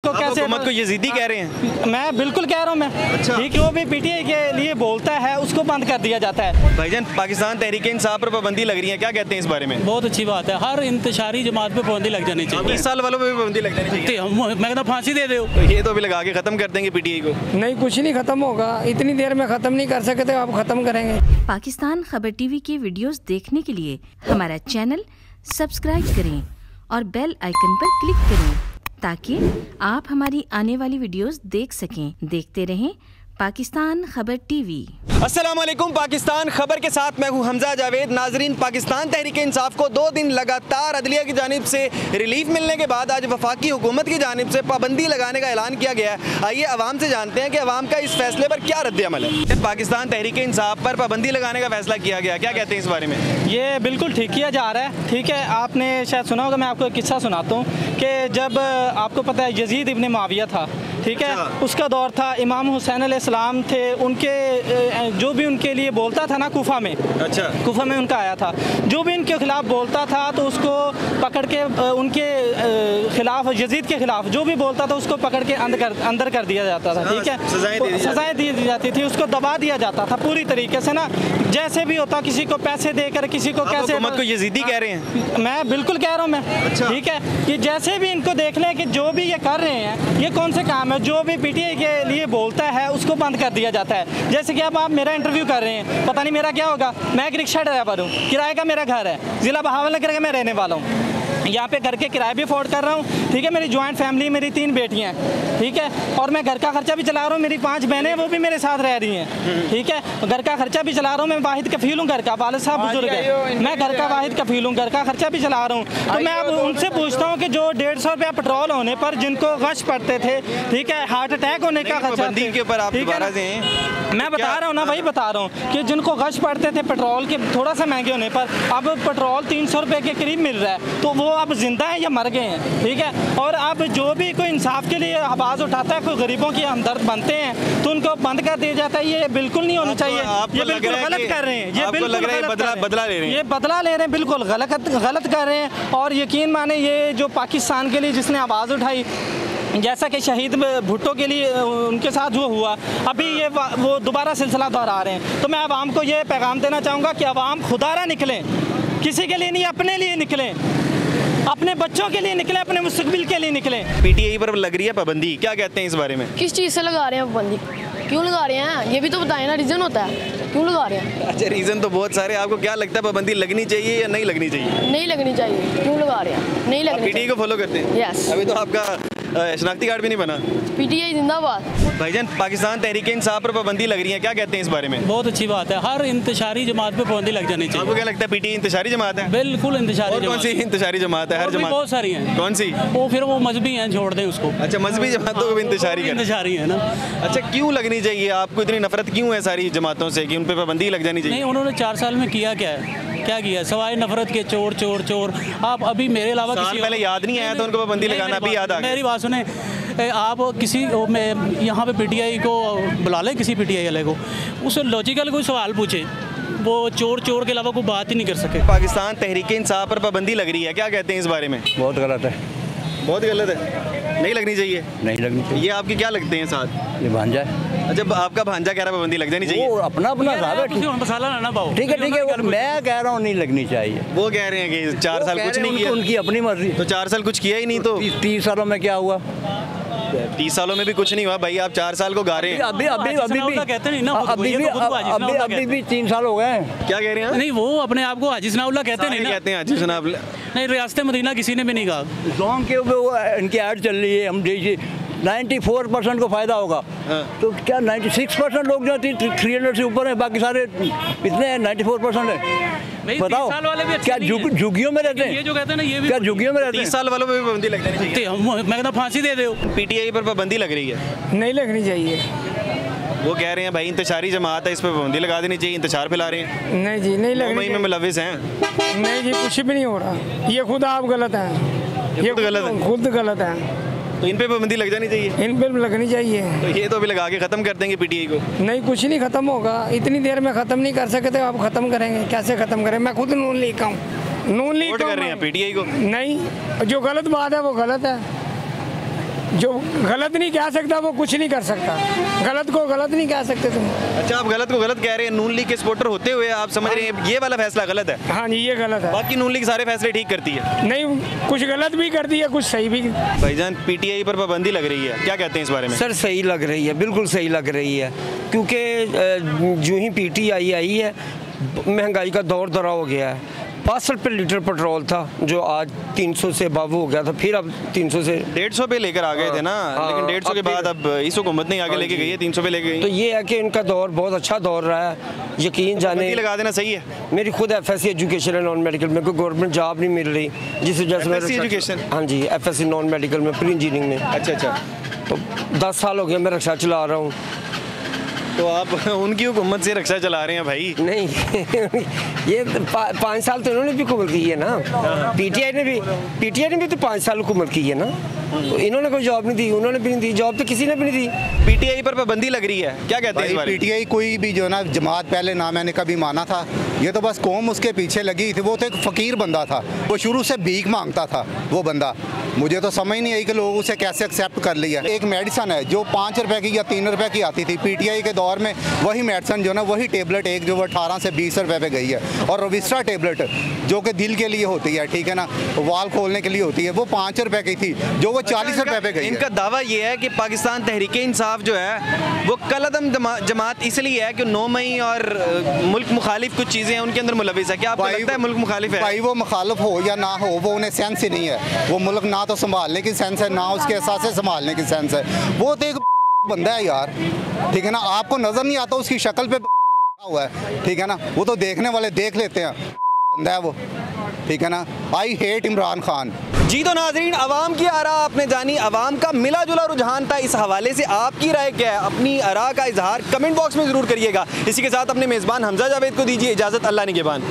तो कैसे हुकूमत को यजीदी कह रहे हैं? मैं बिल्कुल कह रहा हूँ मैं। अच्छा। ठीक, जो भी पीटीआई के लिए बोलता है उसको बंद कर दिया जाता है। भाईजान, पाकिस्तान तहरीक-ए-इंसाफ पर पाबंदी लग रही है, क्या कहते हैं इस बारे में? बहुत अच्छी बात है, हर इंतशारी जमात पे पाबंदी लग जानी चाहिए। 20 साल वालों पे भी पाबंदी लग जानी चाहिए। मैं कहता फांसी दे दो। तो ये तो अभी लगा के खत्म कर देंगे पीटीआई को। नहीं, कुछ नहीं खत्म होगा, इतनी देर में खत्म नहीं कर सकते, आप खत्म करेंगे। पाकिस्तान खबर टीवी के वीडियोस देखने के लिए हमारा चैनल सब्सक्राइब करें और बेल आइकन पर क्लिक करें ताकि आप हमारी आने वाली वीडियोस देख सकें। देखते रहें पाकिस्तान खबर टीवी। अस्सलामुअलैकुम, पाकिस्तान खबर के साथ मैं हूं हमजा जावेद। नाजरीन, पाकिस्तान तहरीक-ए-इंसाफ को 2 दिन लगातार अदलिया की जानिब से रिलीफ मिलने के बाद आज वफाकी हुकूमत की जानिब से पाबंदी लगाने का ऐलान किया गया है। आइए अवाम से जानते हैं कि अवाम का इस फैसले पर क्या रद्द-ए-अमल है। पाकिस्तान तहरीक-ए-इंसाफ पर पाबंदी लगाने का फैसला किया गया, क्या कहते हैं इस बारे में? ये बिल्कुल ठीक किया जा रहा है। ठीक है, आपने शायद सुना होगा, मैं आपको एक किस्सा सुनाता हूँ कि जब आपको पता है यजीद इब्न मुआविया था, ठीक है, उसका दौर था, इमाम हुसैन अलैहिस्सलाम थे, उनके जो भी उनके लिए बोलता था ना कूफा में, अच्छा, कूफा में उनका आया था, जो भी उनके खिलाफ बोलता था तो उसको पकड़ के उनके खिलाफ, यजीद के खिलाफ जो भी बोलता था उसको पकड़ के अंदर कर दिया जाता था। ठीक है, सजाएं दी जाती थी, उसको दबा दिया जाता था पूरी तरीके से ना, जैसे भी होता, किसी को पैसे देकर, किसी को कैसे। हुकूमत को यजीदी कह रहे हैं? मैं बिल्कुल कह रहा हूँ मैं। अच्छा। ठीक है, कि जैसे भी इनको देख लें कि जो भी ये कर रहे हैं, ये कौन से काम है, जो भी पीटीआई के लिए बोलता है उसको बंद कर दिया जाता है। जैसे कि अब आप मेरा इंटरव्यू कर रहे हैं, पता नहीं मेरा क्या होगा, मैं एक रिक्शा ड्राइवर हूँ, किराए का मेरा घर है, ज़िला बहावलनगर का मैं रहने वाला हूँ, यहाँ पे घर के किराए भी अफोर्ड कर रहा हूँ। ठीक है, मेरी जॉइंट फैमिली, मेरी 3 बेटियाँ, ठीक है, और मैं घर का खर्चा भी चला रहा हूँ, मेरी 5 बहनें वो भी मेरे साथ रह रही हैं। ठीक है, घर का खर्चा भी चला रहा हूँ, मैं वाहिद कफील हूँ, घर का, वालिद साहब बुजुर्ग है, मैं घर का वाहिद कफील हूँ, घर का खर्चा भी चला रहा हूँ। तो मैं अब उनसे पूछता हूँ कि जो 150 रुपया पेट्रोल होने पर जिनको गश पड़ते थे, ठीक है, हार्ट अटैक होने का खर्चा, के ऊपर आप दोबारा से मैं बता रहा हूँ ना, वही बता रहा हूँ कि जिनको गश पड़ते थे पेट्रोल के थोड़ा सा महंगे होने पर, अब पेट्रोल 300 रुपये के करीब मिल रहा है, तो वो अब जिंदा है या मर गए हैं। ठीक है, और अब जो भी कोई इंसाफ के लिए आवाज़ उठाता है, कोई गरीबों की हमदर्द बनते हैं, तो उनको बंद कर दिया जाता है। ये बिल्कुल नहीं होना चाहिए, ये बिल्कुल गलत कर रहे हैं, ये बिल्कुल बदला ले रहे हैं, ये बदला ले रहे हैं, बिल्कुल गलत कर रहे हैं। और यकीन माने, ये जो पाकिस्तान के लिए जिसने आवाज़ उठाई, जैसा कि शहीद भुट्टो के लिए उनके साथ जो हुआ, अभी ये वो दोबारा सिलसिला दोहरा रहे हैं। तो मैं आवाम को ये पैगाम देना चाहूँगा कि आवाम खुदारा निकलें, किसी के लिए नहीं, अपने लिए निकलें, अपने बच्चों के लिए निकले, अपने मुस्तकबिल के लिए निकले। पीटीआई पर लग रही है पाबंदी, क्या कहते हैं इस बारे में? किस चीज़ से लगा रहे हैं पाबंदी, क्यों लगा रहे हैं, ये भी तो बताएं ना, रीज़न होता है क्यों लगा रहे हैं। अच्छा, रीज़न तो बहुत सारे, आपको क्या लगता है पाबंदी लगनी चाहिए या नहीं लगनी चाहिए? नहीं लगनी चाहिए, क्यों लगा रहे हैं, नहीं लगनी। पीटीआई को फॉलो करते हैं? यस। अभी तो आपका शनाख्ती कार्ड भी नहीं बना। पीटीआई जिंदाबाद। भाईजान, पाकिस्तान तहरीक-ए-इंसाफ पर पाबंदी लग रही है, क्या कहते हैं इस बारे में? बहुत अच्छी बात है, हर इंतशारी जमात पे पाबंदी लग जानी चाहिए। आपको क्या लगता है पीटीआई इंतशारी जमात है? बिल्कुल इंतशारी और कौन सी इंतशारी जमात है? हर जमात बहुत सारी हैं। कौन सी? वो फिर वो मजहबी हैं, छोड़ दें उसको। अच्छा, मजहबी जमातों को भी इंतशारी है ना। अच्छा, क्यों लगनी चाहिए? आपको इतनी नफरत क्यों है सारी जमातों से कि उन पर पाबंदी लग जानी चाहिए? नहीं, उन्होंने 4 साल में किया क्या है, क्या किया सवाए नफरत के? चोर चोर चोर। आप अभी मेरे अलावा किसी पहले याद नहीं आया तो उनको पाबंदी लगाना अभी याद आ गया। मेरी बात सुने, आप किसी यहाँ पे पीटीआई को बुला लें, किसी पीटीआई वाले को, उससे लॉजिकल कोई सवाल पूछे, वो चोर चोर के अलावा कोई बात ही नहीं कर सके। पाकिस्तान तहरीक-ए-इंसाफ पर पाबंदी लग रही है, क्या कहते हैं इस बारे में? बहुत गलत है। बहुत गलत है, नहीं लगनी चाहिए? नहीं लगनी चाहिए। ये आपके क्या लगते हैं साथ? ये भांजा है। अच्छा, आपका भांजा कह रहा है पाबंदी लग जानी चाहिए? वो अपना मसाला ना पाओ। ठीक है, मैं कह रहा हूँ नहीं लगनी चाहिए। वो कह रहे हैं कि 4 साल कुछ नहीं किया, उनकी अपनी मर्जी। तो 4 साल कुछ किया ही नहीं, तो 30 सालों में क्या हुआ? 30 सालों में भी कुछ नहीं हुआ भाई, आप 4 साल को गा रहे हैं। अभी कहते नहीं ना, अभी भी 3 साल हो गए हैं। क्या कह रहे हैं? नहीं, वो अपने आप को हाजी सनाउल्लाह कहते नहीं ना, कहते हैं हाजी सनाउल्लाह। नहीं, रियासत मदीना किसी ने भी नहीं कहा। सॉन्ग के ऊपर इनकी ऐड चल रही है, हम 94% को फायदा होगा। तो क्या 96% लोग जो 300 से ऊपर है, बाकी सारे इतने हैं 94% है। बताओ, क्या झुग्गियों में रहते हैं? ये जो कहते हैं ना, ये भी क्या झुग्गियों में रहते हैं? 30 साल वालों पे भी पाबंदी लग जानी चाहिए। मैं कहता फांसी दे दो। पीटीआई पर पाबंदी लग रही है? नहीं लगनी चाहिए। वो कह रहे हैं भाई इंतशारी जमात है, इस पर पाबंदी लगा देनी चाहिए, इंतशार फैला रहे हैं। नहीं जी, नहीं लगनी में मुलविस हैं। नहीं जी, कुछ भी नहीं हो रहा, ये खुद आप गलत हैं, ये गलत है, खुद गलत है। तो इन पे पाबंदी लग जानी चाहिए? इन पर लगनी चाहिए। तो ये तो अभी लगा के खत्म कर देंगे पीटीआई को? नहीं, कुछ नहीं खत्म होगा, इतनी देर में खत्म नहीं कर सकते, आप खत्म करेंगे, कैसे खत्म करें? मैं खुद नून लीग का हूँ, नून लीग कर रहे हैं पीटीआई को? नहीं, जो गलत बात है वो गलत है। जो गलत नहीं कह सकता वो कुछ नहीं कर सकता। गलत को गलत नहीं कह सकते तुम। अच्छा, आप गलत को गलत कह रहे हैं। नून लीग के सपोर्टर होते हुए आप समझ रहे हैं ये वाला फैसला गलत है? हाँ जी, ये गलत है। बाकी नून लीग सारे फैसले ठीक करती है? नहीं, कुछ गलत भी करती है, कुछ सही भी। भाईजान, पीटीआई पर पाबंदी लग रही है, क्या कहते हैं इस बारे में? सर सही लग रही है, बिल्कुल सही लग रही है, क्योंकि जो ही पीटीआई आई है महंगाई का दौर दौरा हो गया है। 62 रुपये लीटर पेट्रोल था जो आज 300 से अबव हो गया था, फिर अब 300 से 150 पे लेकर आ गए थे ना। लेकिन 150 के बाद अब इस हुकूमत नहीं आगे लेके गई है, 300 पे लेके गई। तो ये है कि इनका दौर बहुत अच्छा दौर रहा है, यकीन जाने लगा देना सही है। मेरी खुद एफएससी एजुकेशन है नॉन मेडिकल में, कोई गवर्नमेंट जॉब नहीं मिल रही, जिस वजह से FSC एजुकेशन? हाँ जी, एफएससी नॉन मेडिकल में, प्री इंजीनियरिंग में। अच्छा, तो 10 साल हो गया मैं रिक्शा चला रहा हूँ। तो आप उनकी हुकूमत से रक्षा चला रहे हैं भाई? नहीं ये 5 साल तो इन्होंने भी हुकूमत की है ना, पीटीआई ने भी तो 5 साल हुकूमत की है ना। तो इन्होंने कोई जॉब नहीं दी, उन्होंने भी नहीं दी, जॉब तो किसी ने भी नहीं दी। पीटीआई पर पाबंदी लग रही है, क्या कहते हैं इस बारे में? पीटीआई कोई भी जो ना जमात पहले ना मैंने कभी माना था, ये तो बस कौम उसके पीछे लगी थी। वो तो एक फ़कीर बंदा था, वो शुरू से भीख मांगता था वो बंदा। मुझे तो समझ नहीं आई कि लोग उसे कैसे एक्सेप्ट कर लिया। एक मेडिसन है जो 5 रुपए की या 3 रुपए की आती थी, पीटीआई के दौर में वही मेडिसन जो ना, वही टेबलेट एक जो वो 18 से 20 रुपए पे गई है। और रोविस्टा टेबलेट जो कि दिल के लिए होती है, ठीक है ना, वाल खोलने के लिए होती है, वो 5 रुपए की थी जो वो 40 रुपए पे गई है। इनका दावा ये है कि पाकिस्तान तहरीके इंसाफ जो है वो कलअदम जमात इसलिए है कि 9 मई और मुल्क मुखालिफ कुछ चीज़ें हैं उनके अंदर मुलविस है। क्या आपको लगता है मुल्क मुखालिफ है? भाई वो मुखालिफ हो या ना हो, वो उन्हें सेंस ही नहीं है। वो मुल्क ना तो संभालने की सेंस है, ना उसके एहसास से संभालने की सेंस है। वो तो एक बंदा है यार, ठीक है ना, आपको नजर नहीं आता उसकी शक्ल पे हुआ है, ठीक है ना, वो तो देखने वाले देख लेते हैं, बंदा है वो, ठीक है ना। I hate Imran Khan. जी तो नाजरीन, आवाम की आरा आपने जानी, आवाम का मिला जुला रुझान था। इस हवाले से आपकी राय क्या है? अपनी आरा का इजहार कमेंट बॉक्स में ज़रूर करिएगा। इसी के साथ अपने मेज़बान हमजा जावेद को दीजिए इजाज़त। अल्लाह निगहबान।